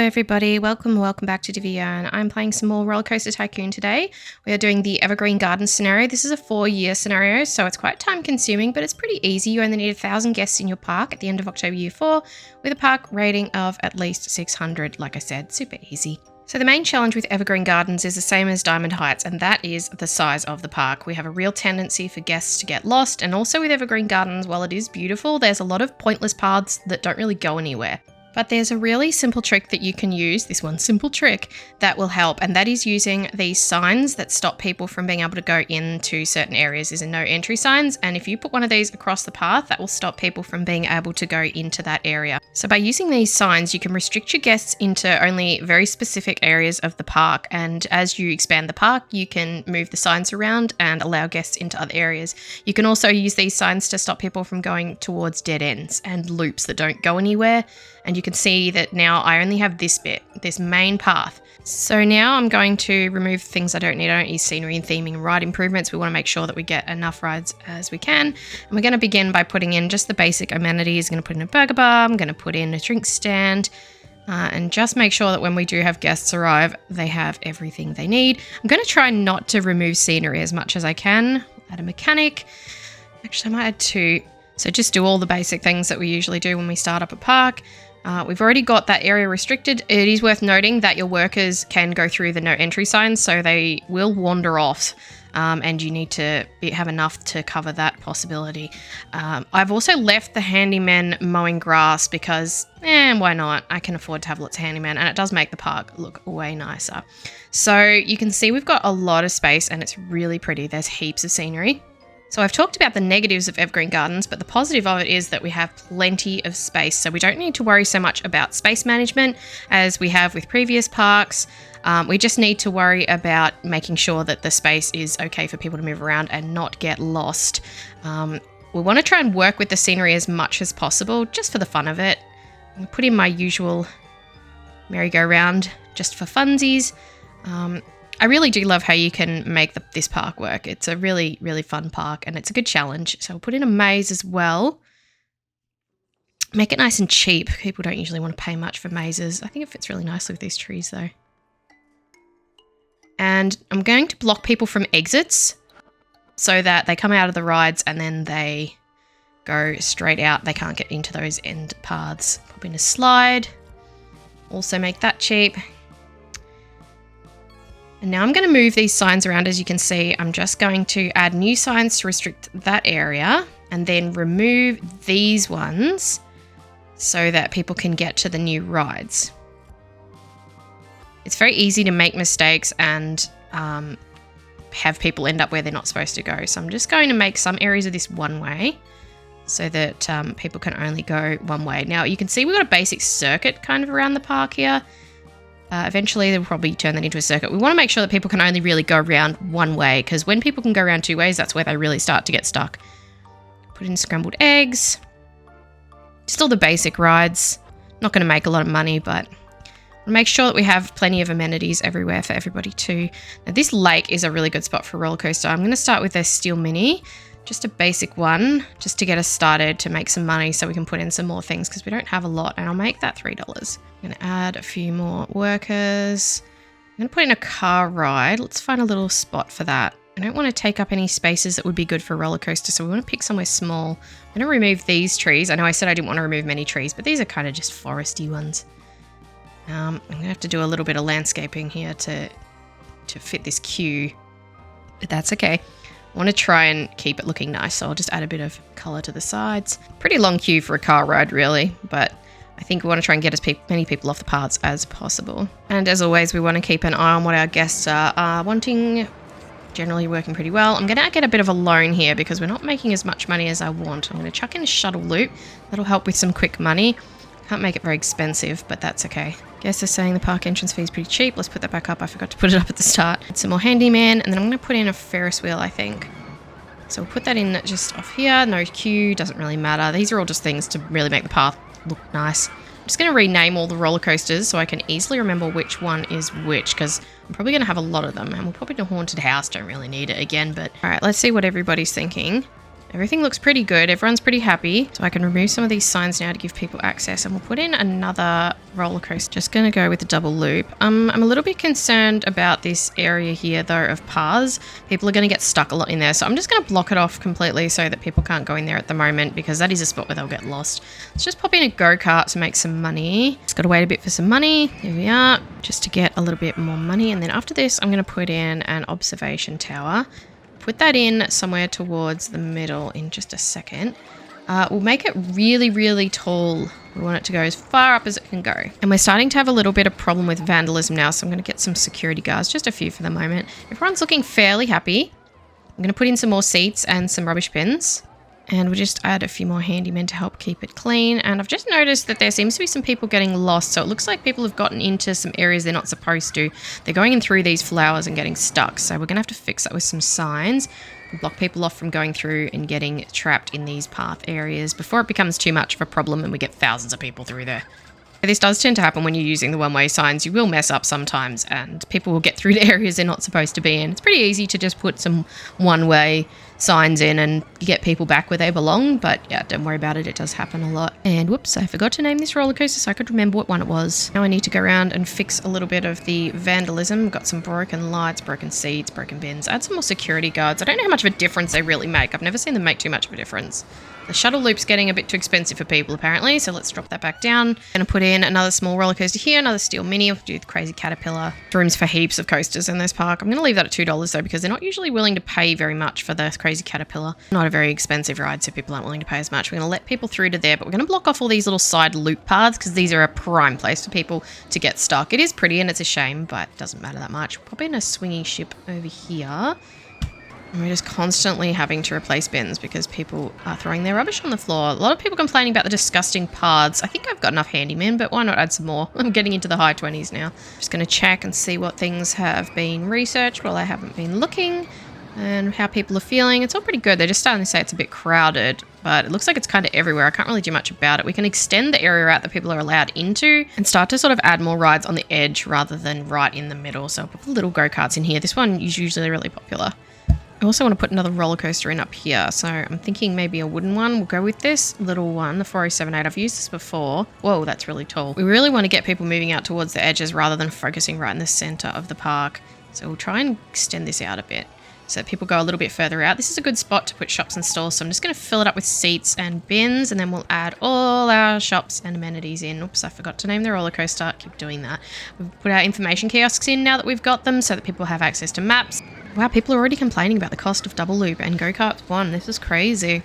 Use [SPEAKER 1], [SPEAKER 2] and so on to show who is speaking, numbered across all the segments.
[SPEAKER 1] everybody, welcome back to the video, and I'm playing some more Rollercoaster Tycoon today. We are doing the Evergreen Gardens scenario. This is a 4-year scenario, so it's quite time consuming, but it's pretty easy. You only need 1,000 guests in your park at the end of October year 4 with a park rating of at least 600, like I said, super easy. So the main challenge with Evergreen Gardens is the same as Diamond Heights, and that is the size of the park. We have a real tendency for guests to get lost, and also with Evergreen Gardens, while it is beautiful, there's a lot of pointless paths that don't really go anywhere. But there's a really simple trick that you can use, this one simple trick, that will help, and that is using these signs that stop people from being able to go into certain areas. These are no entry signs, and if you put one of these across the path, that will stop people from being able to go into that area. So by using these signs, you can restrict your guests into only very specific areas of the park, and as you expand the park, you can move the signs around and allow guests into other areas. You can also use these signs to stop people from going towards dead ends and loops that don't go anywhere. And you can see that now I only have this bit, this main path. So now I'm going to remove things I don't need. I don't use scenery and theming and ride improvements. We want to make sure that we get enough rides as we can. And we're going to begin by putting in just the basic amenities. I'm going to put in a burger bar. I'm going to put in a drink stand. And just make sure that when we do have guests arrive, they have everything they need. I'm going to try not to remove scenery as much as I can. Add a mechanic. Actually, I might add 2. So just do all the basic things that we usually do when we start up a park. We've already got that area restricted. It is worth noting that your workers can go through the no entry signs, so they will wander off, and you need to have enough to cover that possibility. I've also left the handyman mowing grass because, why not? I can afford to have lots of handyman, and it does make the park look way nicer. So you can see we've got a lot of space, and it's really pretty. There's heaps of scenery. So I've talked about the negatives of Evergreen Gardens, but the positive of it is that we have plenty of space. So we don't need to worry so much about space management as we have with previous parks. We just need to worry about making sure that the space is okay for people to move around and not get lost. We want to try and work with the scenery as much as possible, just for the fun of it. I'm going to put in my usual merry-go-round just for funsies. I really do love how you can make this park work. It's a really, really fun park, and it's a good challenge. So I'll put in a maze as well. Make it nice and cheap. People don't usually want to pay much for mazes. I think it fits really nicely with these trees though. And I'm going to block people from exits so that they come out of the rides and then they go straight out. They can't get into those end paths. Pop in a slide. Also make that cheap. And now I'm going to move these signs around. As you can see, I'm just going to add new signs to restrict that area and then remove these ones so that people can get to the new rides. It's very easy to make mistakes and have people end up where they're not supposed to go. So I'm just going to make some areas of this one way so that people can only go one way. Now you can see we've got a basic circuit kind of around the park here. Eventually, they'll probably turn that into a circuit. We want to make sure that people can only really go around one way, because when people can go around 2 ways, that's where they really start to get stuck. Put in scrambled eggs. Still the basic rides. Not going to make a lot of money, but make sure that we have plenty of amenities everywhere for everybody too. Now, this lake is a really good spot for a roller coaster. I'm going to start with a Steel Mini. Just a basic one, just to get us started to make some money so we can put in some more things because we don't have a lot, and I'll make that $3. I'm going to add a few more workers. I'm going to put in a car ride. Let's find a little spot for that. I don't want to take up any spaces that would be good for a roller coaster, so we want to pick somewhere small. I'm going to remove these trees. I know I said I didn't want to remove many trees, but these are kind of just foresty ones. I'm going to have to do a little bit of landscaping here to fit this queue, but that's okay. I want to try and keep it looking nice, so I'll just add a bit of colour to the sides. Pretty long queue for a car ride, really, but I think we want to try and get as many people off the paths as possible. And as always, we want to keep an eye on what our guests are wanting. Generally working pretty well. I'm going to get a bit of a loan here because we're not making as much money as I want. I'm going to chuck in a shuttle loop. That'll help with some quick money. Can't make it very expensive, but that's okay. Guests are saying the park entrance fee is pretty cheap. Let's put that back up. I forgot to put it up at the start. Add some more handyman, and then I'm going to put in a Ferris wheel, I think. So we'll put that in just off here. No queue, doesn't really matter. These are all just things to really make the path look nice. I'm just going to rename all the roller coasters so I can easily remember which one is which, because I'm probably going to have a lot of them. And we'll probably do Haunted House. Don't really need it again, but all right, let's see what everybody's thinking. Everything looks pretty good. Everyone's pretty happy. So I can remove some of these signs now to give people access, and we'll put in another roller coaster. Just going to go with the double loop. I'm a little bit concerned about this area here though of paths. People are going to get stuck a lot in there. So I'm just going to block it off completely so that people can't go in there at the moment, because that is a spot where they'll get lost. Let's just pop in a go-kart to make some money. Just got to wait a bit for some money. Here we are, just to get a little bit more money. And then after this, I'm going to put in an observation tower. Put that in somewhere towards the middle in just a second. We'll make it really, really tall. We want it to go as far up as it can go. And we're starting to have a little bit of problem with vandalism now, so I'm going to get some security guards, just a few for the moment. Everyone's looking fairly happy. I'm going to put in some more seats and some rubbish bins. And we'll just add a few more handymen to help keep it clean. And I've just noticed that there seems to be some people getting lost. So it looks like people have gotten into some areas they're not supposed to. They're going in through these flowers and getting stuck. So we're going to have to fix that with some signs. Block people off from going through and getting trapped in these path areas before it becomes too much of a problem and we get thousands of people through there. This does tend to happen when you're using the one-way signs. You will mess up sometimes and people will get through to areas they're not supposed to be in. It's pretty easy to just put some one-way signs in and get people back where they belong, but yeah, don't worry about it. It does happen a lot. And whoops, I forgot to name this roller coaster so I could remember what one it was. Now I need to go around and fix a little bit of the vandalism. Got some broken lights, broken seats, broken bins. Add some more security guards. I don't know how much of a difference they really make. I've never seen them make too much of a difference. The shuttle loop's getting a bit too expensive for people apparently, so let's drop that back down. Gonna put in another small roller coaster here, another steel mini. We'll do the crazy caterpillar. Rooms for heaps of coasters in this park. I'm gonna leave that at $2 though, because they're not usually willing to pay very much for the crazy caterpillar. Not a very expensive ride, so people aren't willing to pay as much. We're gonna let people through to there, but we're gonna block off all these little side loop paths because these are a prime place for people to get stuck. It is pretty and it's a shame, but it doesn't matter that much. Pop in a swinging ship over here. And we're just constantly having to replace bins because people are throwing their rubbish on the floor. A lot of people complaining about the disgusting paths. I think I've got enough handymen, but why not add some more? I'm getting into the high 20s now. Just going to check and see what things have been researched while I haven't been looking and how people are feeling. It's all pretty good. They're just starting to say it's a bit crowded, but it looks like it's kind of everywhere. I can't really do much about it. We can extend the area out that people are allowed into and start to sort of add more rides on the edge rather than right in the middle. So I'll put the little go-karts in here. This one is usually really popular. I also want to put another roller coaster in up here, so I'm thinking maybe a wooden one. We'll go with this little one, the 4078. I've used this before. Whoa, that's really tall. We really want to get people moving out towards the edges rather than focusing right in the center of the park. So we'll try and extend this out a bit so that people go a little bit further out. This is a good spot to put shops and stalls, so I'm just going to fill it up with seats and bins, and then we'll add all our shops and amenities in. Oops, I forgot to name the roller coaster. Keep doing that. We've put our information kiosks in now that we've got them so that people have access to maps. Wow, people are already complaining about the cost of double loop and go-karts 1. This is crazy.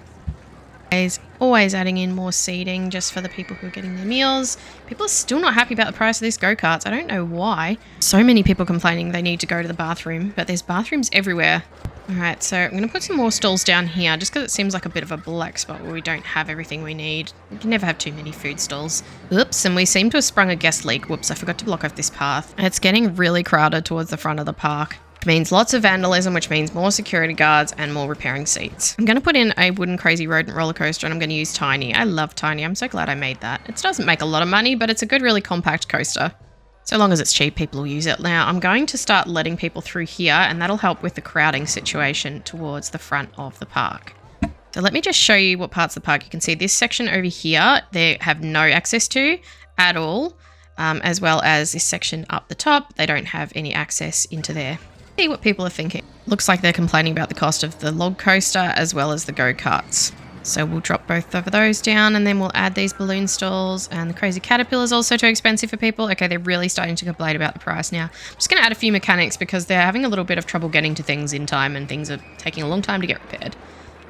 [SPEAKER 1] Always adding in more seating just for the people who are getting their meals. People are still not happy about the price of these go-karts. I don't know why. So many people complaining they need to go to the bathroom, but there's bathrooms everywhere. Alright, so I'm going to put some more stalls down here just because it seems like a bit of a black spot where we don't have everything we need. You can never have too many food stalls. Oops, and we seem to have sprung a guest leak. Whoops, I forgot to block off this path. And it's getting really crowded towards the front of the park. Which means lots of vandalism, which means more security guards and more repairing seats. I'm going to put in a wooden crazy rodent roller coaster and I'm going to use Tiny. I love Tiny. I'm so glad I made that. It doesn't make a lot of money, but it's a good, really compact coaster. So long as it's cheap, people will use it. Now, I'm going to start letting people through here and that'll help with the crowding situation towards the front of the park. So let me just show you what parts of the park. You can see this section over here, they have no access to at all, as well as this section up the top. They don't have any access into there. See what people are thinking. Looks like they're complaining about the cost of the log coaster as well as the go-karts. So we'll drop both of those down and then we'll add these balloon stalls, and the crazy caterpillar is also too expensive for people. Okay, they're really starting to complain about the price now. I'm just going to add a few mechanics because they're having a little bit of trouble getting to things in time and things are taking a long time to get repaired.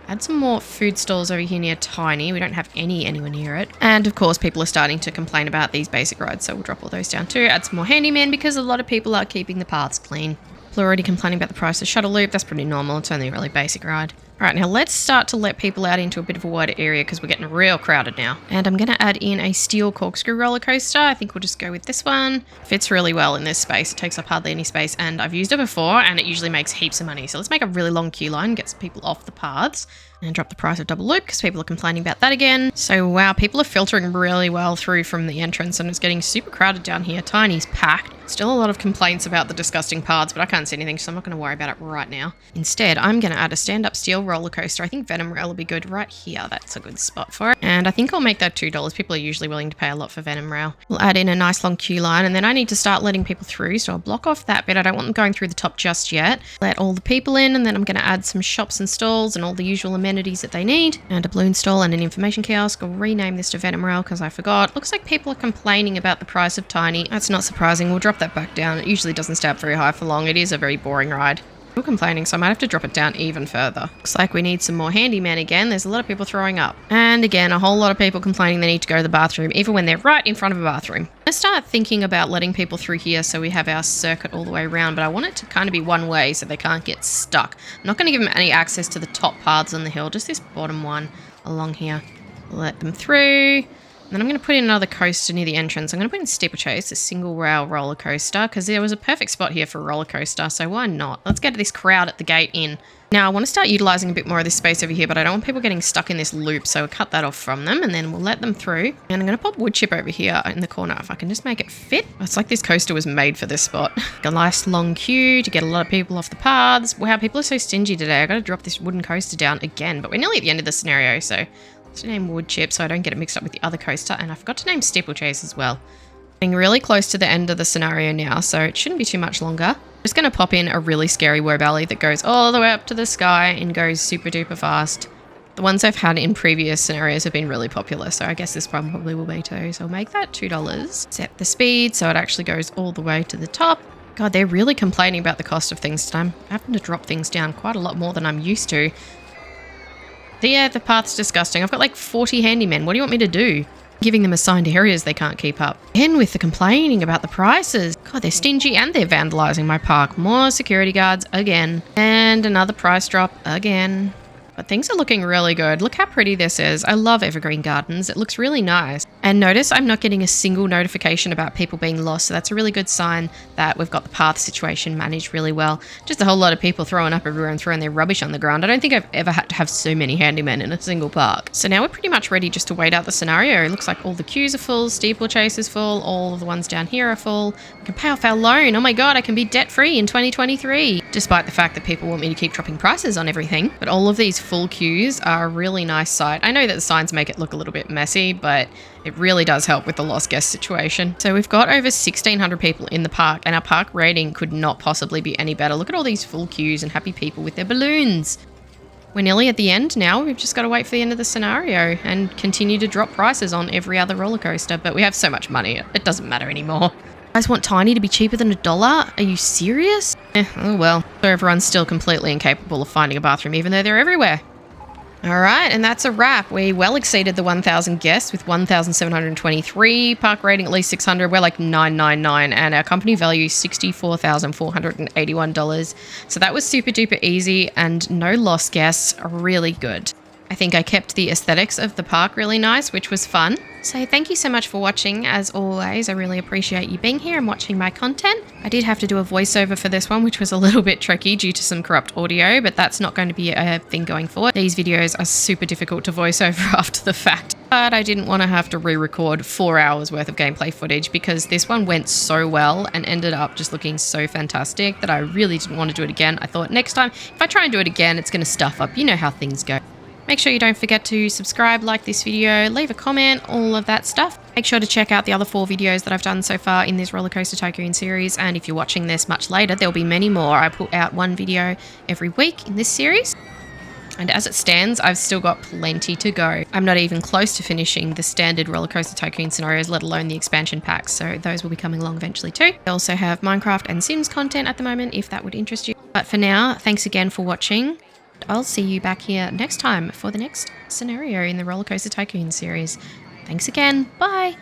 [SPEAKER 1] Add some more food stalls over here near Tiny. We don't have any anywhere near it. And of course, people are starting to complain about these basic rides, so we'll drop all those down too. Add some more handymen because a lot of people are keeping the paths clean. People are already complaining about the price of shuttle loop. That's pretty normal. It's only a really basic ride. All right, now let's start to let people out into a bit of a wider area because we're getting real crowded now. And I'm going to add in a steel corkscrew roller coaster. I think we'll just go with this one. Fits really well in this space. It takes up hardly any space, and I've used it before and it usually makes heaps of money. So let's make a really long queue line, get some people off the paths, and drop the price of double loop because people are complaining about that again. So wow, people are filtering really well through from the entrance and it's getting super crowded down here. Tiny's packed. Still a lot of complaints about the disgusting paths, but I can't see anything, so I'm not going to worry about it right now. Instead, I'm going to add a stand-up steel roller coaster. I think Venom Rail will be good right here. That's a good spot for it. And I think I'll make that $2. People are usually willing to pay a lot for Venom Rail. We'll add in a nice long queue line, and then I need to start letting people through, so I'll block off that bit. I don't want them going through the top just yet. Let all the people in, and then I'm going to add some shops and stalls and all the usual amenities that they need. And a balloon stall and an information kiosk. I'll rename this to Venom Rail because I forgot. Looks like people are complaining about the price of Tiny. That's not surprising. We'll drop that back down. It usually doesn't stay up very high for long. It is a very boring ride. I'm complaining, so I might have to drop it down even further. Looks like we need some more handymen again. There's a lot of people throwing up. And again, a whole lot of people complaining they need to go to the bathroom, even when they're right in front of a bathroom. I start thinking about letting people through here so we have our circuit all the way around, but I want it to kind of be one way so they can't get stuck. I'm not going to give them any access to the top paths on the hill, just this bottom one along here. Let them through. Then I'm going to put in another coaster near the entrance. I'm going to put in Steeplechase, a single rail roller coaster, because there was a perfect spot here for a roller coaster, so why not? Let's get this crowd at the gate in. Now, I want to start utilising a bit more of this space over here, but I don't want people getting stuck in this loop, so we'll cut that off from them, and then we'll let them through. And I'm going to pop wood chip over here in the corner, if I can just make it fit. It's like this coaster was made for this spot. A nice long queue to get a lot of people off the paths. Wow, people are so stingy today. I got to drop this wooden coaster down again, but we're nearly at the end of the scenario, so let's name wood chip so I don't get it mixed up with the other coaster. And I forgot to name Steeplechase as well. Getting really close to the end of the scenario now, so it shouldn't be too much longer. I'm just going to pop in a really scary woe valley that goes all the way up to the sky and goes super duper fast. The ones I've had in previous scenarios have been really popular, so I guess this one probably will be too. So I'll make that $2. Set the speed so it actually goes all the way to the top. God, they're really complaining about the cost of things today. I'm having to drop things down quite a lot more than I'm used to. Yeah, the path's disgusting. I've got like 40 handymen. What do you want me to do? Giving them assigned areas they can't keep up. And with the complaining about the prices. God, they're stingy and they're vandalising my park. More security guards again. And another price drop again. But things are looking really good. Look how pretty this is. I love Evergreen Gardens. It looks really nice. And notice I'm not getting a single notification about people being lost. So that's a really good sign that we've got the path situation managed really well. Just a whole lot of people throwing up everywhere and throwing their rubbish on the ground. I don't think I've ever had to have so many handymen in a single park. So now we're pretty much ready just to wait out the scenario. It looks like all the queues are full. Steeplechase is full. All of the ones down here are full. We can pay off our loan. Oh my God, I can be debt free in 2023. Despite the fact that people want me to keep dropping prices on everything. But all of these full queues are a really nice sight. I know that the signs make it look a little bit messy, but it really does help with the lost guest situation. So we've got over 1,600 people in the park, and our park rating could not possibly be any better. Look at all these full queues and happy people with their balloons. We're nearly at the end now. We've just got to wait for the end of the scenario and continue to drop prices on every other roller coaster, but we have so much money, it doesn't matter anymore. You guys want Tiny to be cheaper than $1? Are you serious? Oh well. So everyone's still completely incapable of finding a bathroom, even though they're everywhere. All right, and that's a wrap. We well exceeded the 1,000 guests with 1,723. Park rating at least 600. We're like 999, and our company value is $64,481. So that was super duper easy, and no lost guests. Really good. I think I kept the aesthetics of the park really nice, which was fun. So thank you so much for watching. As always, I really appreciate you being here and watching my content. I did have to do a voiceover for this one, which was a little bit tricky due to some corrupt audio, but that's not going to be a thing going forward. These videos are super difficult to voice over after the fact. But I didn't want to have to re-record 4 hours worth of gameplay footage because this one went so well and ended up just looking so fantastic that I really didn't want to do it again. I thought next time, if I try and do it again, it's going to stuff up. You know how things go. Make sure you don't forget to subscribe, like this video, leave a comment, all of that stuff. Make sure to check out the other 4 videos that I've done so far in this Rollercoaster Tycoon series. And if you're watching this much later, there'll be many more. I put out 1 video every week in this series. And as it stands, I've still got plenty to go. I'm not even close to finishing the standard Rollercoaster Tycoon scenarios, let alone the expansion packs. So those will be coming along eventually too. I also have Minecraft and Sims content at the moment, if that would interest you. But for now, thanks again for watching. I'll see you back here next time for the next scenario in the Rollercoaster Tycoon series. Thanks again. Bye.